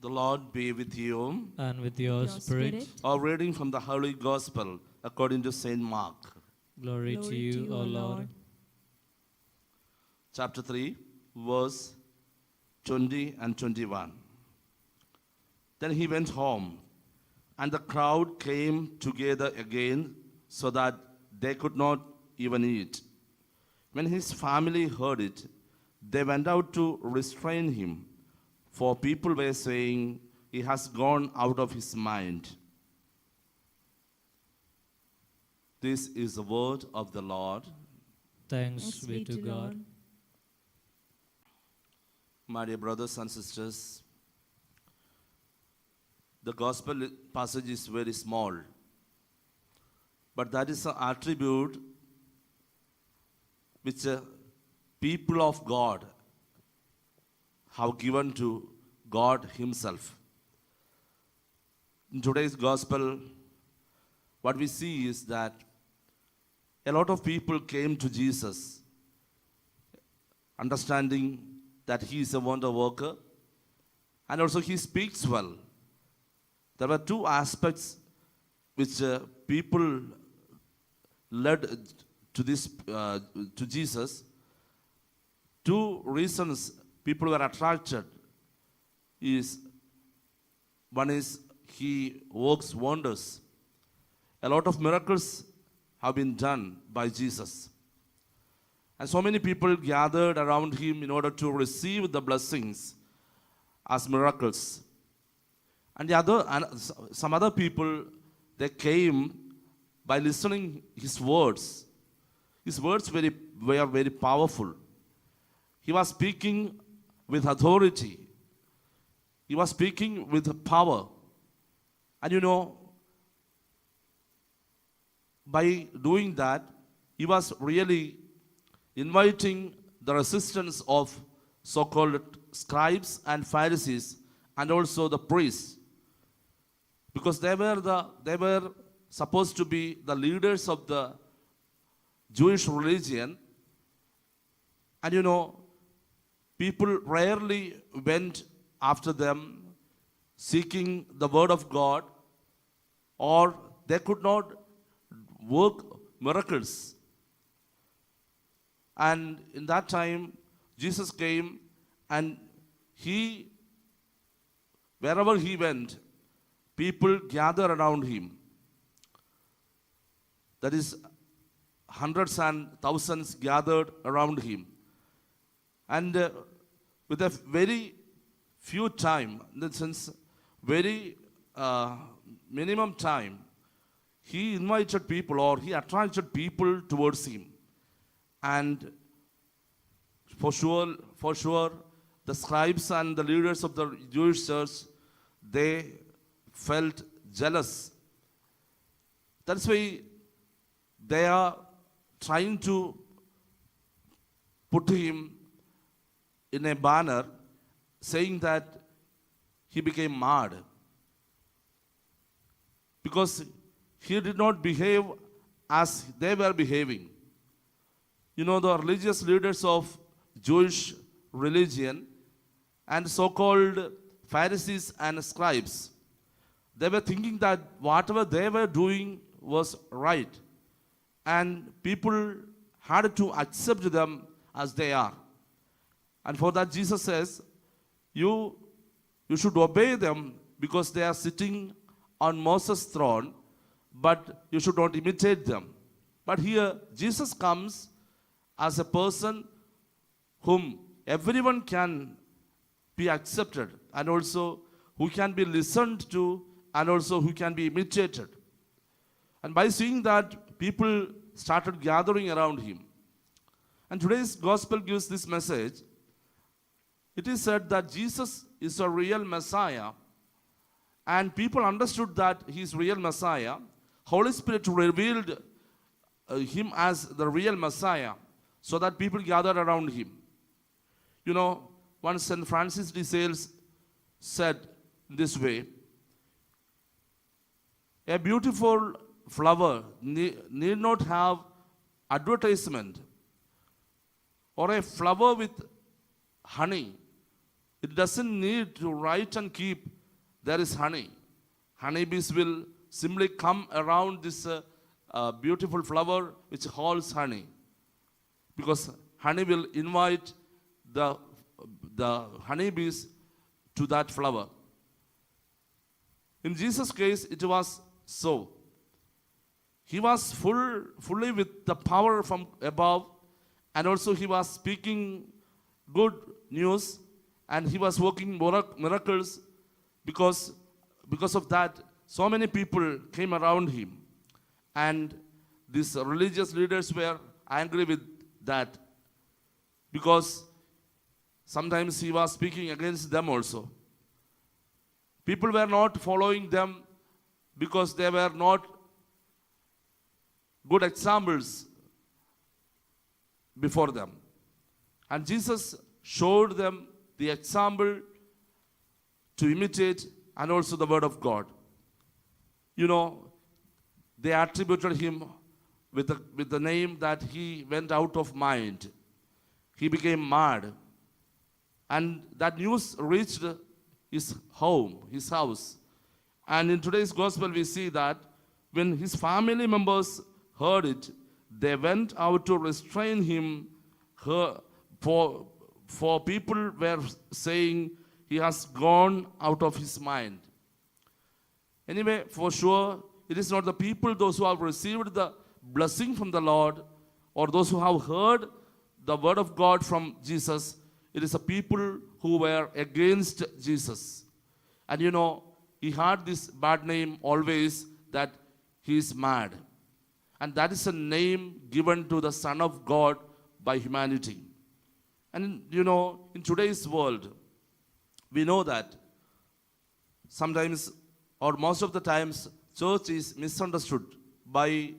The Lord be with you. and with your spirit. A reading from the Holy Gospel according to Saint Mark. Glory to you, O Lord. Chapter 3, verse 20 and 21. Then he went home, and the crowd came together again so that they could not even eat. When his family heard it, they went out to restrain him, for people were saying, "He has gone out of his mind." This is the word of the Lord. Thanks be to God. My dear brothers and sisters, the gospel passage is very small, but that is an attribute which people of God have given to God Himself. In today's gospel, what we see is that a lot of people came to Jesus, understanding that He is a wonder worker, and also He speaks well. There were two aspects which people led to Jesus. Two reasons people were attracted is, one is He works wonders. A lot of miracles have been done by Jesus. And so many people gathered around Him in order to receive the blessings as miracles. And some other people, they came by listening His words. His words were very powerful. He was speaking with authority. He was speaking with power. And by doing that, He was really inviting the resistance of so-called scribes and Pharisees and also the priests, because they were supposed to be the leaders of the Jewish religion. And people rarely went after them seeking the word of God, or they could not work miracles. And in that time, Jesus came, and wherever He went, people gathered around Him. That is, hundreds and thousands gathered around Him. And with a very few time, in the sense, very minimum time, He invited people, or He attracted people towards Him. And for sure, the scribes and the leaders of the Jewish church, they felt jealous. That's why they are trying to put Him in a banner, saying that He became mad, because He did not behave as they were behaving. The religious leaders of Jewish religion and so-called Pharisees and scribes, they were thinking that whatever they were doing was right, and people had to accept them as they are. And for that, Jesus says, you should obey them because they are sitting on Moses' throne, but you should not imitate them. But here, Jesus comes as a person whom everyone can be accepted, and also who can be listened to, and also who can be imitated. And by seeing that, people started gathering around Him. And today's gospel gives this message. It is said that Jesus is a real Messiah, and people understood that He is real Messiah. Holy Spirit revealed Him as the real Messiah, so that people gathered around Him. Once St. Francis de Sales said this way, a beautiful flower need not have advertisement, or a flower with honey. It doesn't need to write and keep there is honey. Honeybees will simply come around this beautiful flower which holds honey, because honey will invite the honeybees to that flower. In Jesus' case, it was so. He was fully with the power from above, and also he was speaking good news, and he was working miracles. Because of that, so many people came around him, and these religious leaders were angry with that, because sometimes he was speaking against them also. People were not following them because they were not good examples before them. And Jesus showed them the example to imitate, and also the word of God. You know, they attributed him with the name that he went out of mind. He became mad. And that news reached his home, his house. And in today's gospel, we see that when his family members heard it, they went out to restrain him. For people were saying he has gone out of his mind. Anyway, for sure, it is not the people, those who have received the blessing from the Lord, or those who have heard the word of God from Jesus. It is the people who were against Jesus. And you know, he had this bad name always, that he is mad. And that is a name given to the Son of God by humanity. And you know, in today's world, we know that sometimes, or most of the times, church is misunderstood by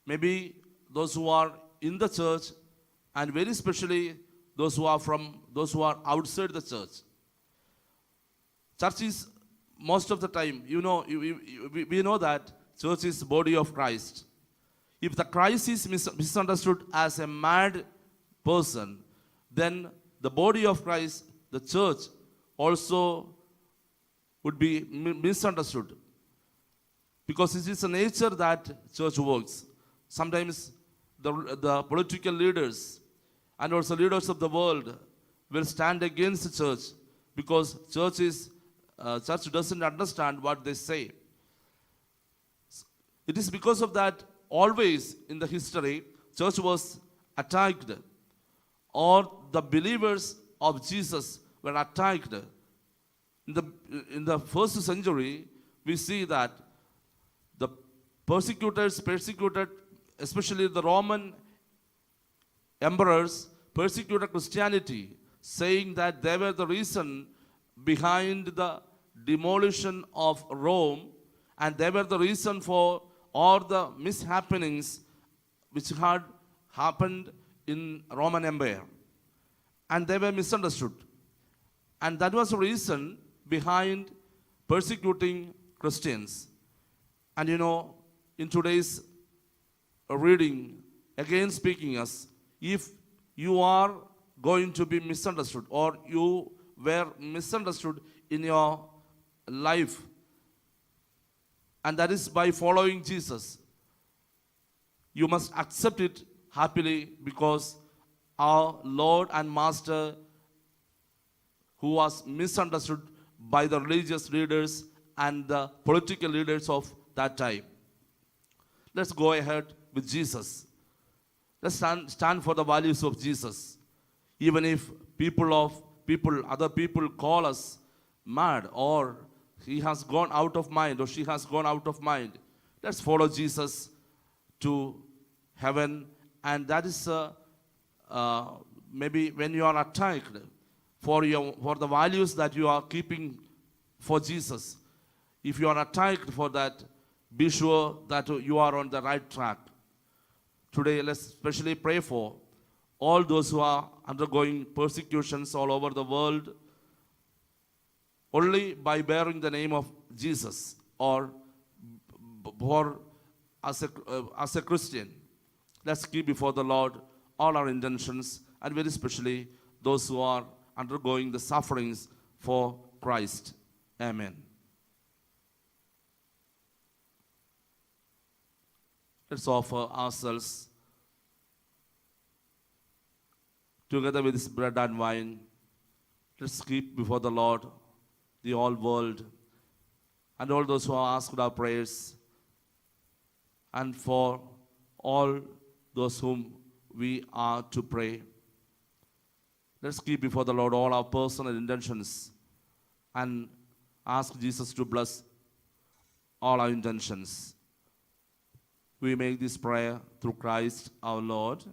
maybe those who are in the church, and very especially those who are outside the church. Church is, most of the time, you know, we know that church is body of Christ. If the Christ is misunderstood as a mad person, then the body of Christ, the church, also would be misunderstood. Because it is a nature that church works. Sometimes the political leaders and also leaders of the world will stand against the church, because church doesn't understand what they say. It is because of that always in the history, church was attacked, or the believers of Jesus were attacked. In the first century, we see that the persecutors persecuted, especially the Roman emperors, persecuted Christianity, saying that they were the reason behind the demolition of Rome, and they were the reason for all the mishappenings which had happened in Roman Empire. And they were misunderstood. And that was the reason behind persecuting Christians. And you know, in today's reading, again speaking us, if you are going to be misunderstood, or you were misunderstood in your life, and that is by following Jesus, you must accept it happily, because our Lord and Master, who was misunderstood by the religious leaders and the political leaders of that time. Let's go ahead with Jesus. Let's stand for the values of Jesus. Even if other people call us mad, or he has gone out of mind, or she has gone out of mind, let's follow Jesus to heaven. And that is maybe when you are attacked for the values that you are keeping for Jesus. If you are attacked for that, be sure that you are on the right track. Today, let's especially pray for all those who are undergoing persecutions all over the world, only by bearing the name of Jesus, or as a Christian. Let's keep before the Lord all our intentions, and very especially those who are undergoing the sufferings for Christ. Amen. Let's offer ourselves together with this bread and wine. Let's keep before the Lord the whole world and all those who have asked our prayers, and for all those whom we are to pray. Let's keep before the Lord all our personal intentions and ask Jesus to bless all our intentions. We make this prayer through Christ our Lord.